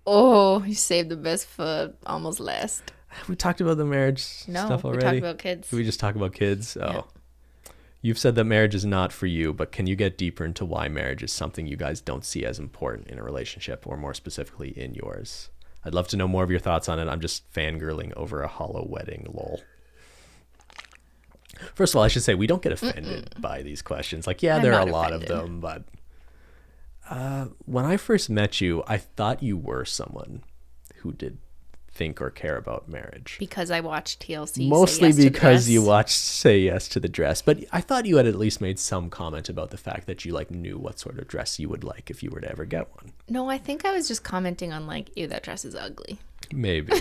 Oh, you saved the best for almost last. We talked about the marriage No, stuff we talked already. about Did kids. we just talk about kids? Yeah. Oh. You've said that marriage is not for you, but can you get deeper into why marriage is something you guys don't see as important in a relationship, or more specifically in yours? I'd love to know more of your thoughts on it. I'm just fangirling over a hollow wedding, lol. First of all, I should say we don't get offended Mm-mm. by these questions. Like, yeah, I'm there are a not lot of offended them, but when I first met you, I thought you were someone who did think or care about marriage. because I watched TLC say Mostly yes to the because you dress. watched Say Yes to the Dress, but I thought you had at least made some comment about the fact that you like knew what sort of dress you would like if you were to ever get one. No, I think I was just commenting on like, ew, that dress is ugly. Maybe.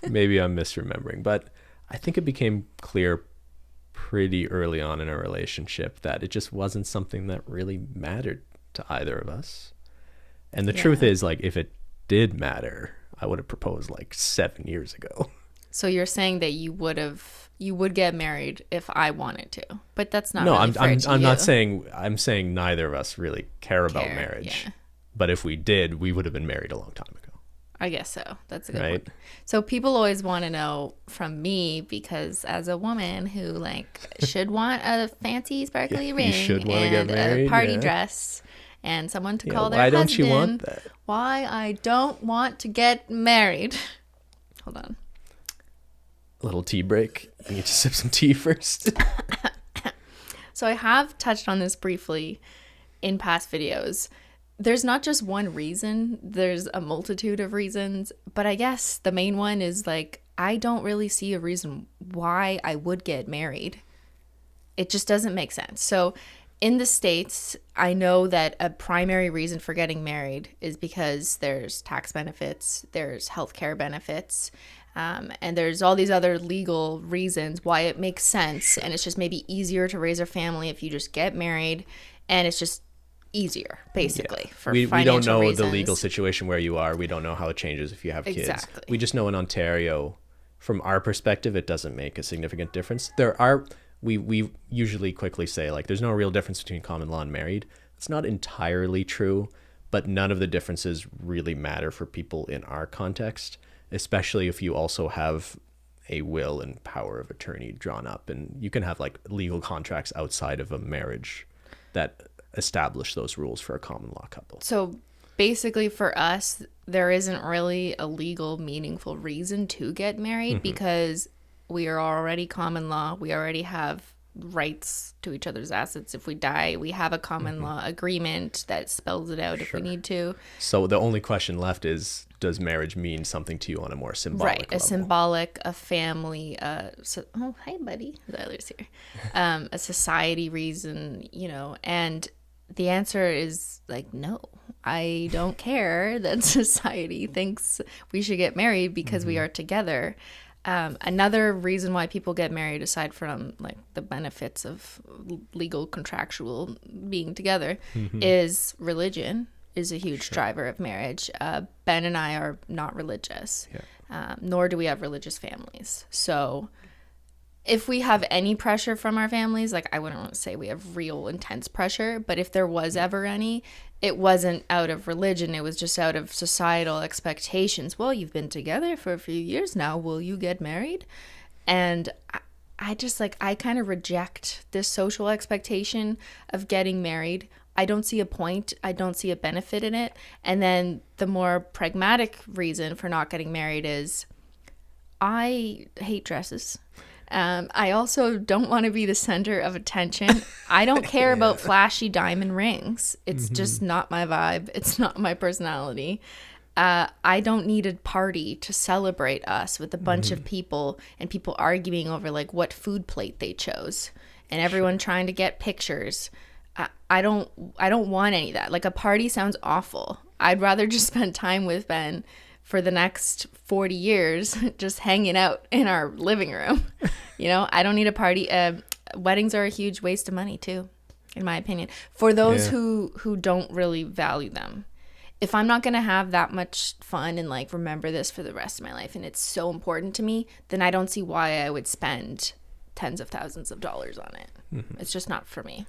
Maybe I'm misremembering, but I think it became clear pretty early on in a relationship that it just wasn't something that really mattered to either of us. And the truth Yeah. is, like, if it did matter, I would have proposed like 7 years ago. So you're saying that you would get married if I wanted to, but that's not No, really I'm fair I'm to I'm you. not saying I'm saying neither of us really care about Care, marriage. yeah. But if we did, we would have been married a long time ago, I guess so. That's a good right? point. So people always want to know from me because as a woman who like should want a fancy sparkly You ring should want to get and a married, party yeah. dress and someone to Yeah, call their why don't you want husband, that? why I don't want to get married. Hold on. A little tea break. You need to sip some tea first. So I have touched on this briefly in past videos. There's not just one reason, there's a multitude of reasons, but I guess the main one is like I don't really see a reason why I would get married. It just doesn't make sense. So in the States, I know that a primary reason for getting married is because there's tax benefits, there's healthcare benefits, and there's all these other legal reasons why it makes sense. And it's just maybe easier to raise a family if you just get married. And it's just easier, basically, for we don't financial know reasons. the legal situation where you are. We don't know how it changes if you have kids. Exactly. We just know in Ontario, from our perspective, it doesn't make a significant difference. We usually quickly say like there's no real difference between common law and married. It's not entirely true, but none of the differences really matter for people in our context, especially if you also have a will and power of attorney drawn up, and you can have like legal contracts outside of a marriage that establish those rules for a common law couple. So basically, for us, there isn't really a legal, meaningful reason to get married because we are already common law. We already have rights to each other's assets. If we die, we have a common law agreement that spells it out if we need to. So the only question left is, does marriage mean something to you on a more symbolic Right. A level? symbolic, a family, oh, hi, buddy. Zyler's here. A society reason, and the answer is like, no. I don't care that society thinks we should get married because we are together. Another reason why people get married, aside from like the benefits of legal contractual being together, is religion is a huge driver of marriage. Ben and I are not religious, nor do we have religious families. So if we have any pressure from our families, like I wouldn't want to say we have real intense pressure, but if there was ever any, it wasn't out of religion. It was just out of societal expectations. Well, you've been together for a few years now. Will you get married? And I just like, I kind of reject this social expectation of getting married. I don't see a point. I don't see a benefit in it. And then the more pragmatic reason for not getting married is I hate dresses. I also don't want to be the center of attention. I don't care about flashy diamond rings. It's just not my vibe. It's not my personality. I don't need a party to celebrate us with a bunch of people and people arguing over like what food plate they chose and everyone trying to get pictures. I don't want any of that. Like a party sounds awful. I'd rather just spend time with Ben for the next 40 years just hanging out in our living room. I don't need a party. Weddings are a huge waste of money too, in my opinion, for those who don't really value them. If I'm not going to have that much fun and like remember this for the rest of my life and it's so important to me, then I don't see why I would spend tens of thousands of dollars on it. It's just not for me.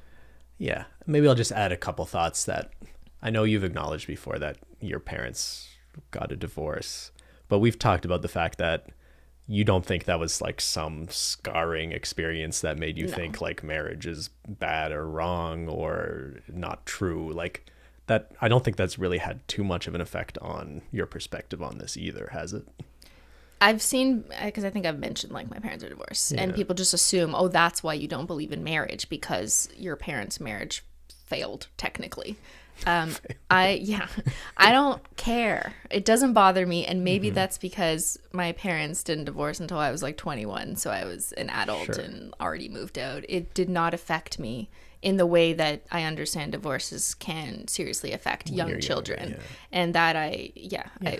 Yeah. Maybe I'll just add a couple thoughts that I know you've acknowledged before, that your parents got a divorce. But we've talked about the fact that you don't think that was like some scarring experience that made you think like marriage is bad or wrong or not true. Like that, I don't think that's really had too much of an effect on your perspective on this either, has it? I've seen, because I think I've mentioned like my parents are divorced, and people just assume, oh, that's why you don't believe in marriage, because your parents' marriage failed technically. I don't care. It doesn't bother me, and maybe that's because my parents didn't divorce until I was like 21, so I was an adult and already moved out. It did not affect me in the way that I understand divorces can seriously affect young children. And that I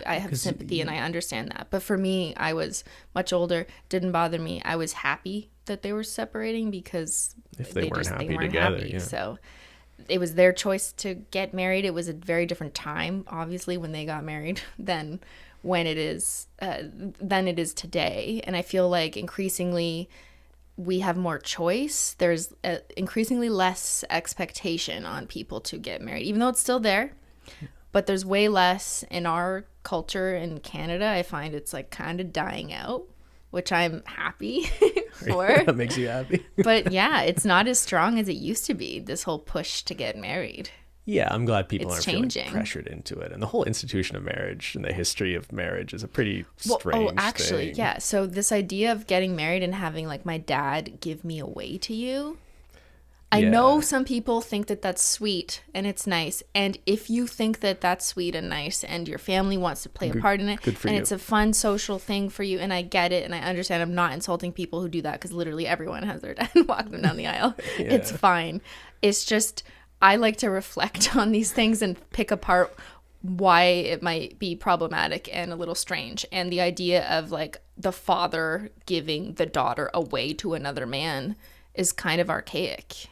have sympathy and I understand that. But for me, I was much older, didn't bother me. I was happy that they were separating because if they weren't happy together. So it was their choice to get married. It was a very different time, obviously, when they got married than it is today. And I feel like increasingly we have more choice. There's increasingly less expectation on people to get married, even though it's still there. But there's way less in our culture in Canada. I find it's like kind of dying out, which I'm happy for. That makes you happy. But yeah, it's not as strong as it used to be, this whole push to get married. Yeah, I'm glad people aren't changing. Feeling pressured into it. And the whole institution of marriage and the history of marriage is a pretty strange thing. Yeah. So this idea of getting married and having like my dad give me away to you, I know some people think that that's sweet and it's nice. And if you think that that's sweet and nice and your family wants to play a part in it, and it's a fun social thing for you, and I get it and I understand, I'm not insulting people who do that, because literally everyone has their dad walk them down the aisle. It's fine. It's just, I like to reflect on these things and pick apart why it might be problematic and a little strange. And the idea of like the father giving the daughter away to another man is kind of archaic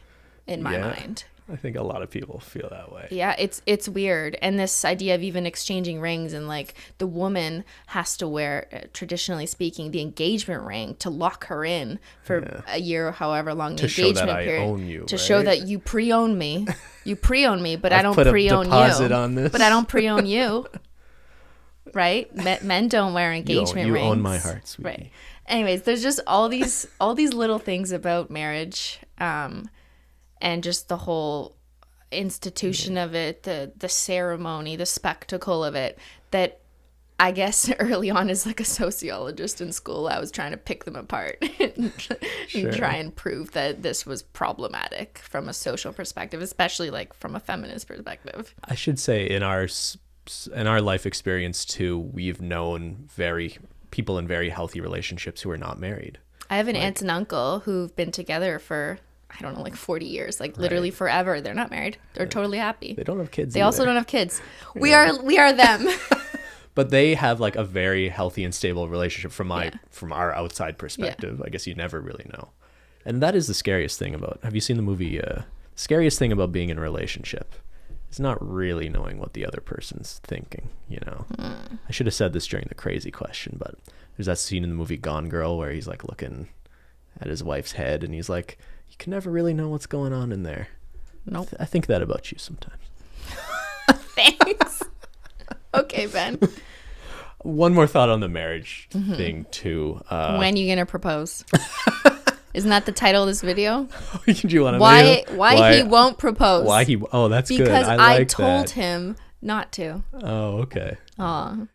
in my mind. I think a lot of people feel that way. Yeah, it's weird. And this idea of even exchanging rings, and like the woman has to wear, traditionally speaking, the engagement ring to lock her in for a year or however long the engagement period. I own you, to show that you pre-own me. You pre-own me, but I don't pre-own you. On this. But I don't pre-own you. Right? Men don't wear engagement rings. You own my heart, sweetie. Right. Anyways, there's just all these little things about marriage. And just the whole institution of it, the ceremony, the spectacle of it, that I guess early on as like a sociologist in school, I was trying to pick them apart and try and prove that this was problematic from a social perspective, especially like from a feminist perspective. I should say in our life experience too, we've known people in very healthy relationships who are not married. I have an aunt and uncle who've been together for, I don't know, like 40 years, like literally forever. They're not married. They're totally happy. They don't have kids. They also don't have kids. We are them. But they have like a very healthy and stable relationship from our outside perspective. Yeah. I guess you never really know. And that is the scariest thing about, have you seen the movie, scariest thing about being in a relationship is not really knowing what the other person's thinking, you know? I should have said this during the crazy question, but there's that scene in the movie Gone Girl where he's like looking at his wife's head and he's like, you can never really know what's going on in there. Nope. I think that about you sometimes. Thanks. Okay, Ben. One more thought on the marriage thing too. When you gonna propose? Isn't that the title of this video? Do you want to why he won't propose? Oh, that's good. Because I told him not to. Oh, okay. Aw.